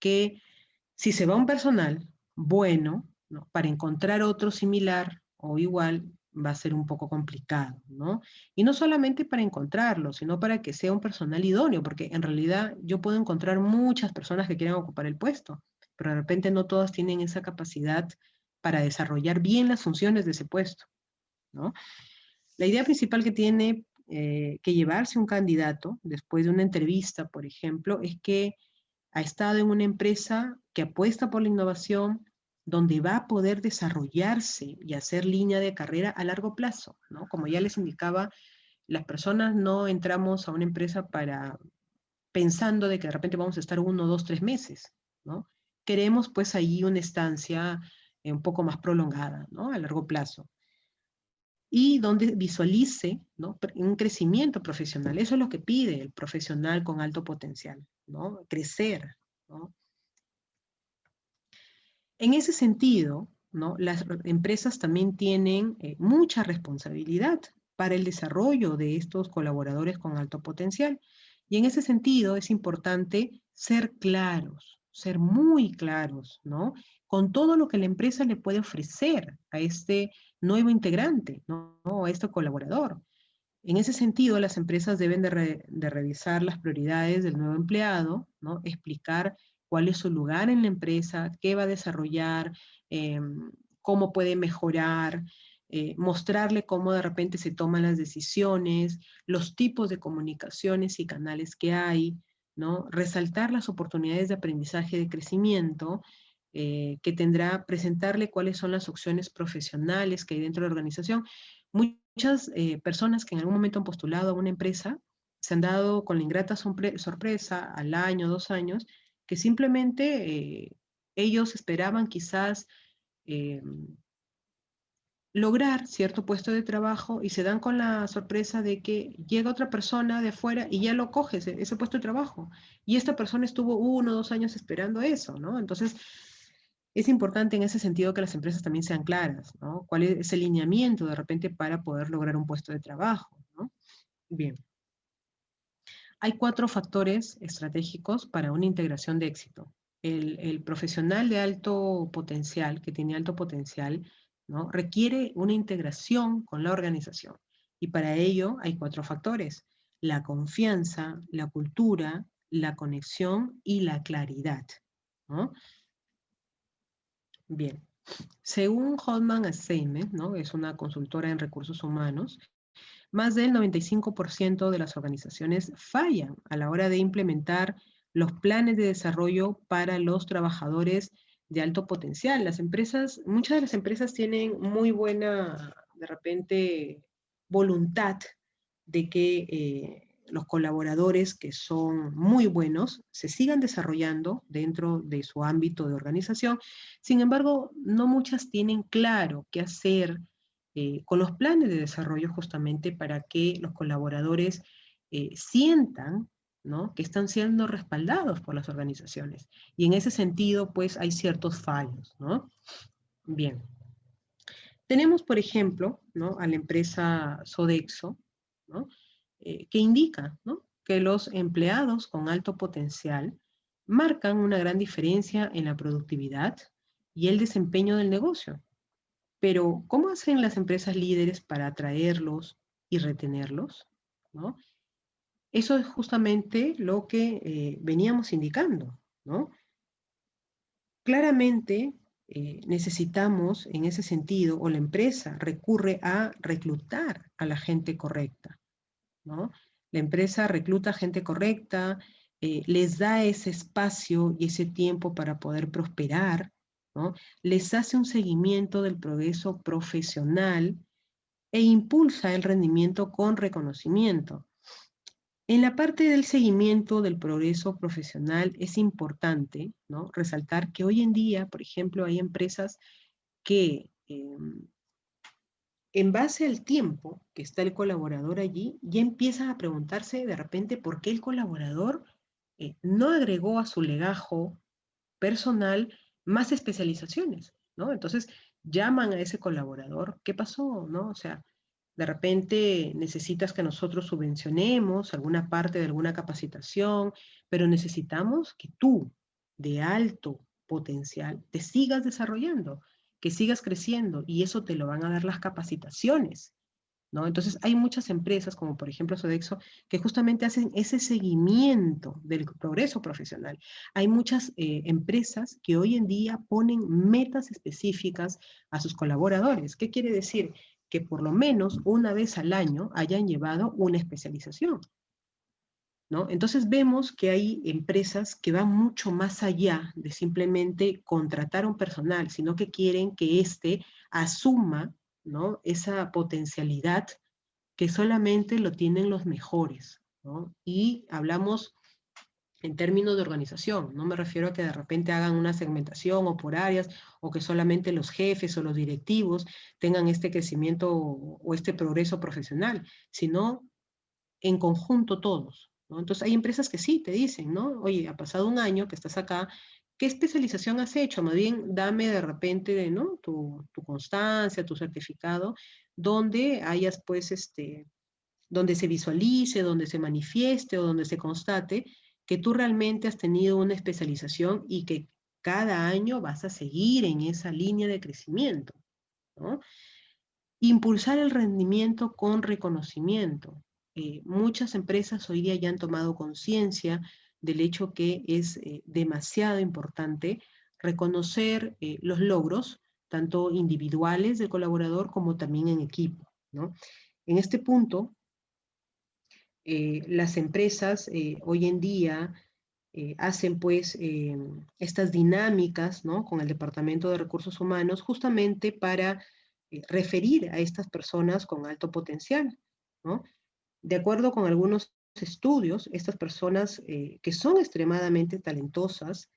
que si se va un personal bueno, ¿no? Para encontrar otro similar o igual va a ser un poco complicado, ¿no? Y no solamente para encontrarlo, sino para que sea un personal idóneo, porque en realidad yo puedo encontrar muchas personas que quieran ocupar el puesto, pero de repente no todas tienen esa capacidad para desarrollar bien las funciones de ese puesto, ¿no? La idea principal que tiene que llevarse un candidato después de una entrevista, por ejemplo, es que ha estado en una empresa que apuesta por la innovación, donde va a poder desarrollarse y hacer línea de carrera a largo plazo, ¿no? Como ya les indicaba, las personas no entramos a una empresa para pensando de que de repente vamos a estar 1, 2, 3 meses, ¿no? Queremos pues ahí una estancia un poco más prolongada, ¿no? A largo plazo. Y donde visualice, ¿no? Un crecimiento profesional. Eso es lo que pide el profesional con alto potencial, ¿no? Crecer, ¿no? En ese sentido, ¿no? Las empresas también tienen mucha responsabilidad para el desarrollo de estos colaboradores con alto potencial. Y en ese sentido es importante ser claros, ser muy claros, ¿no? Con todo lo que la empresa le puede ofrecer a este nuevo integrante, ¿no? A este colaborador. En ese sentido, las empresas deben de revisar las prioridades del nuevo empleado, ¿no? Explicar cuál es su lugar en la empresa, qué va a desarrollar, eh, cómo puede mejorar, mostrarle cómo de repente se toman las decisiones, los tipos de comunicaciones y canales que hay, ¿no? Resaltar las oportunidades de aprendizaje y de crecimiento que tendrá, presentarle cuáles son las opciones profesionales que hay dentro de la organización. Muchas personas que en algún momento han postulado a una empresa se han dado con la ingrata sorpresa al año, 2 años, que simplemente ellos esperaban quizás eh, lograr cierto puesto de trabajo y se dan con la sorpresa de que llega otra persona de afuera y ya lo coge ese puesto de trabajo. Y esta persona estuvo 1 o 2 años esperando eso, ¿no? Entonces, es importante en ese sentido que las empresas también sean claras, ¿no? ¿Cuál es el lineamiento de repente para poder lograr un puesto de trabajo, ¿no? Bien. Hay 4 factores estratégicos para una integración de éxito. El profesional de alto potencial, que tiene alto potencial, ¿no? Requiere una integración con la organización. Y para ello hay 4 factores: la confianza, la cultura, la conexión y la claridad, ¿no? Bien. Según Hoffman Assessment, ¿no? Es una consultora en recursos humanos, más del 95% de las organizaciones fallan a la hora de implementar los planes de desarrollo para los trabajadores de alto potencial. Muchas de las empresas tienen muy buena, de repente, voluntad de que los colaboradores que son muy buenos se sigan desarrollando dentro de su ámbito de organización. Sin embargo, no muchas tienen claro qué hacer con los planes de desarrollo justamente para que los colaboradores sientan, ¿no?, que están siendo respaldados por las organizaciones. Y en ese sentido, pues hay ciertos fallos, ¿no? Bien. Tenemos, por ejemplo, ¿no?, a la empresa Sodexo, ¿no?, que indica, ¿no?, que los empleados con alto potencial marcan una gran diferencia en la productividad y el desempeño del negocio. Pero, ¿cómo hacen las empresas líderes para atraerlos y retenerlos? ¿No? Eso es justamente lo que veníamos indicando, ¿no? Claramente necesitamos, en ese sentido, o la empresa recurre a reclutar a la gente correcta, ¿no? La empresa recluta gente correcta, les da ese espacio y ese tiempo para poder prosperar, ¿no? Les hace un seguimiento del progreso profesional e impulsa el rendimiento con reconocimiento. En la parte del seguimiento del progreso profesional es importante, ¿no?, resaltar que hoy en día, por ejemplo, hay empresas que en base al tiempo que está el colaborador allí, ya empiezan a preguntarse de repente por qué el colaborador no agregó a su legajo personal más especializaciones, ¿no? Entonces llaman a ese colaborador, ¿qué pasó? ¿No? O sea, de repente necesitas que nosotros subvencionemos alguna parte de alguna capacitación, pero necesitamos que tú, de alto potencial, te sigas desarrollando, que sigas creciendo, y eso te lo van a dar las capacitaciones, ¿no? Entonces, hay muchas empresas, como por ejemplo Sodexo, que justamente hacen ese seguimiento del progreso profesional. Hay muchas empresas que hoy en día ponen metas específicas a sus colaboradores. ¿Qué quiere decir? Que por lo menos una vez al año hayan llevado una especialización, ¿no? Entonces vemos que hay empresas que van mucho más allá de simplemente contratar un personal, sino que quieren que éste asuma, ¿no?, esa potencialidad que solamente lo tienen los mejores, ¿no? Y hablamos en términos de organización, no me refiero a que de repente hagan una segmentación o por áreas, o que solamente los jefes o los directivos tengan este crecimiento o este progreso profesional, sino en conjunto todos, ¿no? Entonces hay empresas que sí te dicen, ¿no? Oye, ha pasado un año que estás acá, ¿qué especialización has hecho? Más bien dame de repente, ¿no?, tu constancia, tu certificado, donde hayas pues donde se visualice, donde se manifieste o donde se constate que tú realmente has tenido una especialización y que cada año vas a seguir en esa línea de crecimiento, ¿no? Impulsar el rendimiento con reconocimiento. Muchas empresas hoy día ya han tomado conciencia del hecho que es demasiado importante reconocer los logros, tanto individuales del colaborador como también en equipo, ¿no? En este punto, Las empresas hoy en día hacen pues estas dinámicas, ¿no?, con el Departamento de Recursos Humanos justamente para referir a estas personas con alto potencial, ¿no? De acuerdo con algunos estudios, estas personas que son extremadamente talentosas,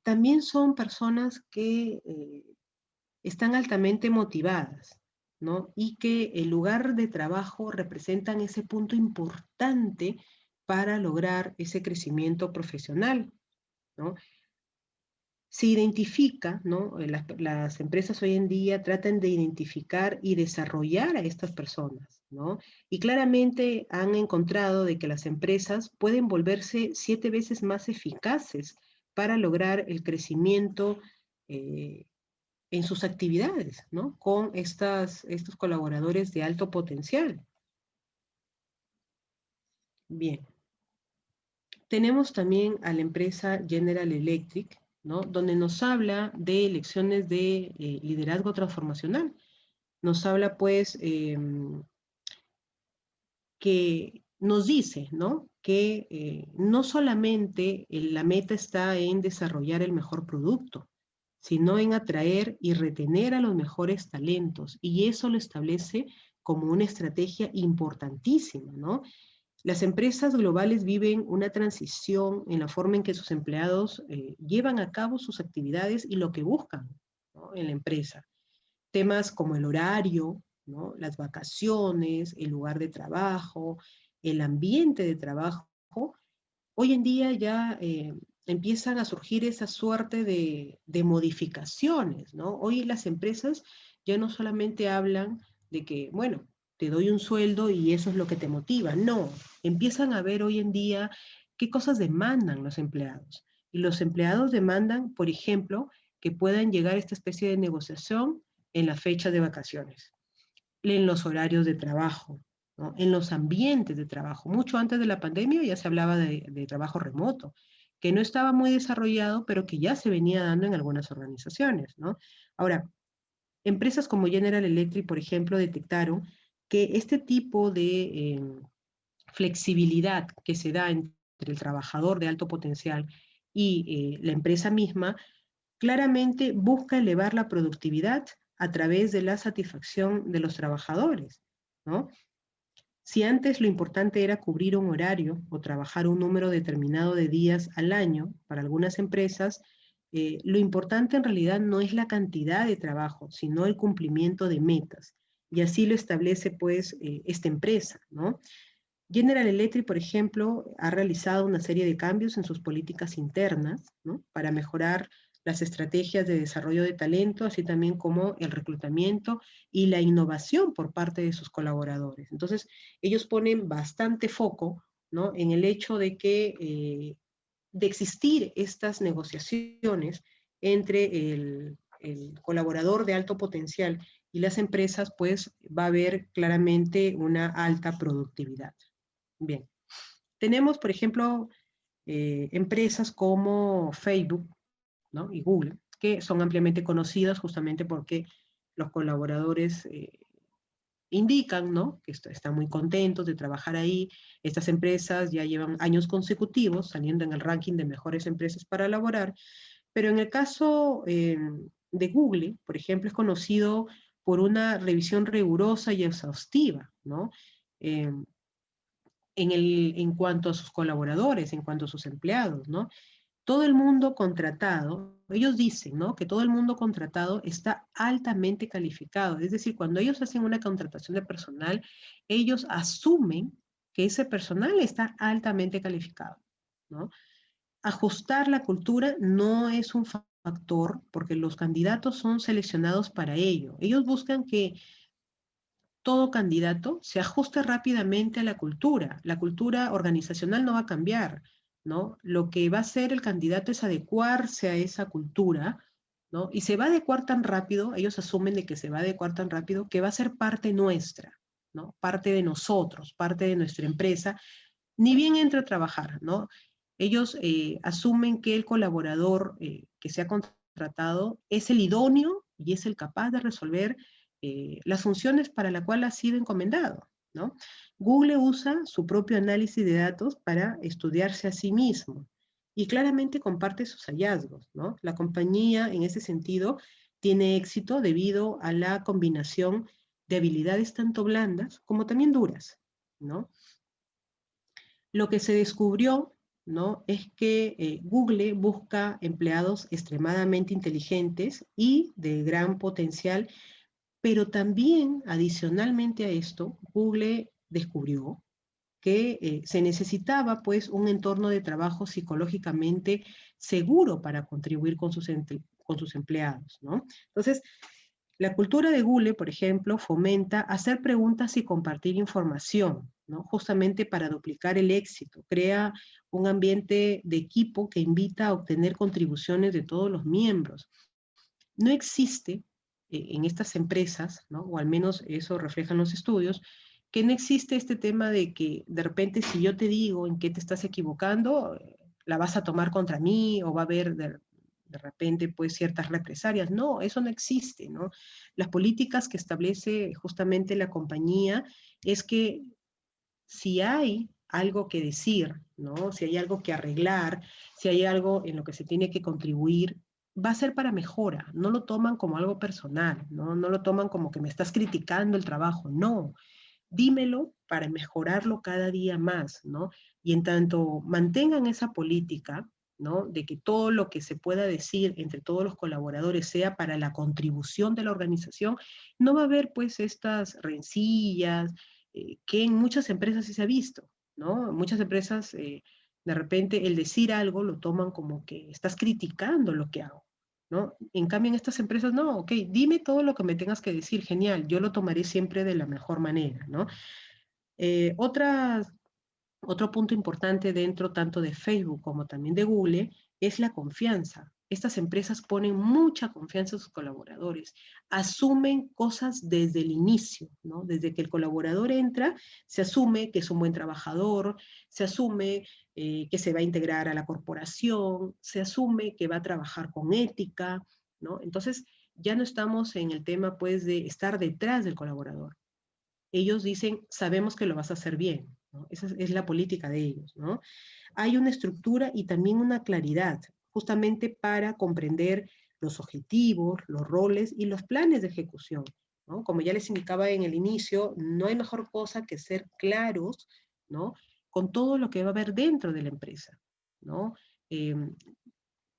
también son personas que están altamente motivadas, ¿no? Y que el lugar de trabajo representan ese punto importante para lograr ese crecimiento profesional, ¿no? Se identifica, ¿no? Las empresas hoy en día tratan de identificar y desarrollar a estas personas, ¿no? Y claramente han encontrado de que las empresas pueden volverse 7 veces más eficaces para lograr el crecimiento en sus actividades, ¿no? Con estos colaboradores de alto potencial. Bien. Tenemos también a la empresa General Electric, ¿no?, donde nos habla de lecciones de liderazgo transformacional. Nos habla, pues, que nos dice, ¿no?, que no solamente la meta está en desarrollar el mejor producto, sino en atraer y retener a los mejores talentos. Y eso lo establece como una estrategia importantísima, ¿no? Las empresas globales viven una transición en la forma en que sus empleados llevan a cabo sus actividades y lo que buscan, ¿no?, en la empresa. Temas como el horario, ¿no?, las vacaciones, el lugar de trabajo, el ambiente de trabajo, hoy en día ya empiezan a surgir esa suerte de modificaciones, ¿no? Hoy las empresas ya no solamente hablan de que, bueno, te doy un sueldo y eso es lo que te motiva. No, empiezan a ver hoy en día qué cosas demandan los empleados. Y los empleados demandan, por ejemplo, que puedan llegar a esta especie de negociación en la fecha de vacaciones, en los horarios de trabajo, ¿no?, en los ambientes de trabajo. Mucho antes de la pandemia ya se hablaba de trabajo remoto, que no estaba muy desarrollado, pero que ya se venía dando en algunas organizaciones, ¿no? Ahora, empresas como General Electric, por ejemplo, detectaron que este tipo de flexibilidad que se da entre el trabajador de alto potencial y la empresa misma, claramente busca elevar la productividad a través de la satisfacción de los trabajadores, ¿no? Si antes lo importante era cubrir un horario o trabajar un número determinado de días al año, para algunas empresas, lo importante en realidad no es la cantidad de trabajo, sino el cumplimiento de metas. Y así lo establece, pues, esta empresa, ¿no? General Electric, por ejemplo, ha realizado una serie de cambios en sus políticas internas, ¿no?, para mejorar las estrategias de desarrollo de talento, así también como el reclutamiento y la innovación por parte de sus colaboradores. Entonces, ellos ponen bastante foco, ¿no?, en el hecho de que, de existir estas negociaciones entre el colaborador de alto potencial y las empresas, pues va a haber claramente una alta productividad. Bien, tenemos, por ejemplo, empresas como Facebook, ¿no?, y Google, que son ampliamente conocidas justamente porque los colaboradores indican, ¿no?, que están muy contentos de trabajar ahí. Estas empresas ya llevan años consecutivos saliendo en el ranking de mejores empresas para laborar, pero en el caso de Google, por ejemplo, es conocido por una revisión rigurosa y exhaustiva, ¿no?, Eh, en cuanto a sus colaboradores, en cuanto a sus empleados, ¿no? Todo el mundo contratado, ellos dicen, ¿no?, que todo el mundo contratado está altamente calificado. Es decir, cuando ellos hacen una contratación de personal, ellos asumen que ese personal está altamente calificado, ¿no? Ajustar la cultura no es un factor porque los candidatos son seleccionados para ello. Ellos buscan que todo candidato se ajuste rápidamente a la cultura. La cultura organizacional no va a cambiar, ¿no? Lo que va a hacer el candidato es adecuarse a esa cultura, ¿no? Y se va a adecuar tan rápido, ellos asumen de que se va a adecuar tan rápido, que va a ser parte nuestra, ¿no? Parte de nosotros, parte de nuestra empresa, ni bien entra a trabajar, ¿no? Ellos asumen que el colaborador que se ha contratado es el idóneo y es el capaz de resolver las funciones para la cual ha sido encomendado, ¿no? Google usa su propio análisis de datos para estudiarse a sí mismo y claramente comparte sus hallazgos, ¿no? La compañía, en ese sentido, tiene éxito debido a la combinación de habilidades tanto blandas como también duras, ¿no? Lo que se descubrió, ¿no?, es que Google busca empleados extremadamente inteligentes y de gran potencial, pero también, adicionalmente a esto, Google descubrió que se necesitaba pues un entorno de trabajo psicológicamente seguro para contribuir con sus empleados, ¿no? Entonces, la cultura de Google, por ejemplo, fomenta hacer preguntas y compartir información, ¿no? Justamente para duplicar el éxito. Crea un ambiente de equipo que invita a obtener contribuciones de todos los miembros. No existe en estas empresas, ¿no?, o al menos eso reflejan los estudios, que no existe este tema de que de repente si yo te digo en qué te estás equivocando, la vas a tomar contra mí o va a haber de repente pues ciertas represalias. No, eso no existe, ¿no? Las políticas que establece justamente la compañía es que si hay algo que decir, ¿no?, si hay algo que arreglar, si hay algo en lo que se tiene que contribuir, va a ser para mejora. No lo toman como algo personal, ¿no? No lo toman como que me estás criticando el trabajo. No, dímelo para mejorarlo cada día más, ¿no? Y en tanto mantengan esa política, ¿no?, de que todo lo que se pueda decir entre todos los colaboradores sea para la contribución de la organización, no va a haber pues estas rencillas, que en muchas empresas sí se ha visto, ¿no? Muchas empresas, de repente, el decir algo lo toman como que estás criticando lo que hago, ¿no? En cambio, en estas empresas, no, ok, dime todo lo que me tengas que decir, genial, yo lo tomaré siempre de la mejor manera, ¿no? Eh, otras Otro punto importante dentro tanto de Facebook como también de Google es la confianza. Estas empresas ponen mucha confianza en sus colaboradores, asumen cosas desde el inicio, ¿no? Desde que el colaborador entra, se asume que es un buen trabajador, se asume que se va a integrar a la corporación, se asume que va a trabajar con ética, ¿no? Entonces, ya no estamos en el tema, pues, de estar detrás del colaborador. Ellos dicen, sabemos que lo vas a hacer bien, ¿no? Esa es la política de ellos, ¿no? Hay una estructura y también una claridad, justamente para comprender los objetivos, los roles y los planes de ejecución, ¿no? Como ya les indicaba en el inicio, no hay mejor cosa que ser claros, ¿no?, con todo lo que va a haber dentro de la empresa, ¿no? Eh,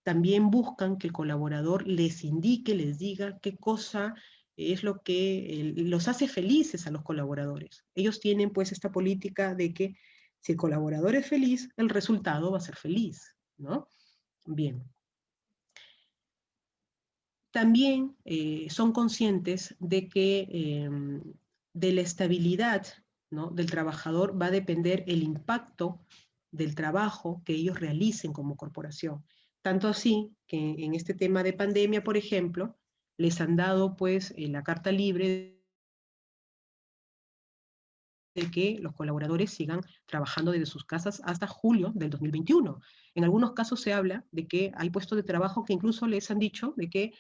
También buscan que el colaborador les indique, les diga qué cosa es lo que los hace felices a los colaboradores. Ellos tienen pues esta política de que si el colaborador es feliz, el resultado va a ser feliz, ¿no? Bien. También son conscientes de que de la estabilidad, ¿no?, del trabajador va a depender el impacto del trabajo que ellos realicen como corporación. Tanto así que en este tema de pandemia, por ejemplo, les han dado pues la carta libre de que los colaboradores sigan trabajando desde sus casas hasta julio del 2021. En algunos casos se habla de que hay puestos de trabajo que incluso les han dicho de que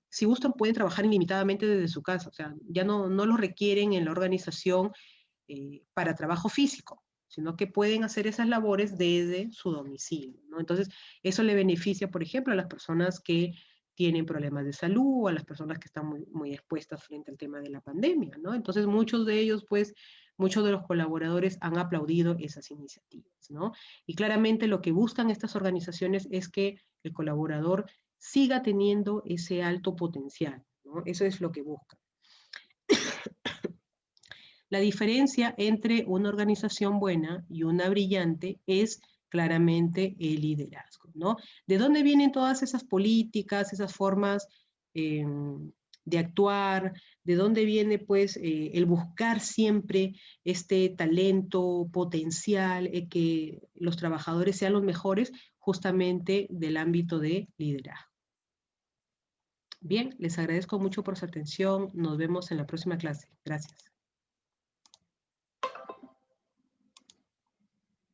si gustan pueden trabajar ilimitadamente desde su casa, o sea, ya no lo requieren en la organización para trabajo físico, sino que pueden hacer esas labores desde su domicilio, ¿no? Entonces, eso le beneficia, por ejemplo, a las personas que tienen problemas de salud, o a las personas que están muy expuestas frente al tema de la pandemia, ¿no? Entonces, muchos de ellos, pues, muchos de los colaboradores han aplaudido esas iniciativas, ¿no? Y claramente lo que buscan estas organizaciones es que el colaborador siga teniendo ese alto potencial, ¿no? Eso es lo que buscan. La diferencia entre una organización buena y una brillante es claramente el liderazgo, ¿no? ¿De dónde vienen todas esas políticas, esas formas de actuar? ¿De dónde viene, pues, el buscar siempre este talento potencial, que los trabajadores sean los mejores? Justamente del ámbito de liderazgo. Bien, les agradezco mucho por su atención. Nos vemos en la próxima clase. Gracias.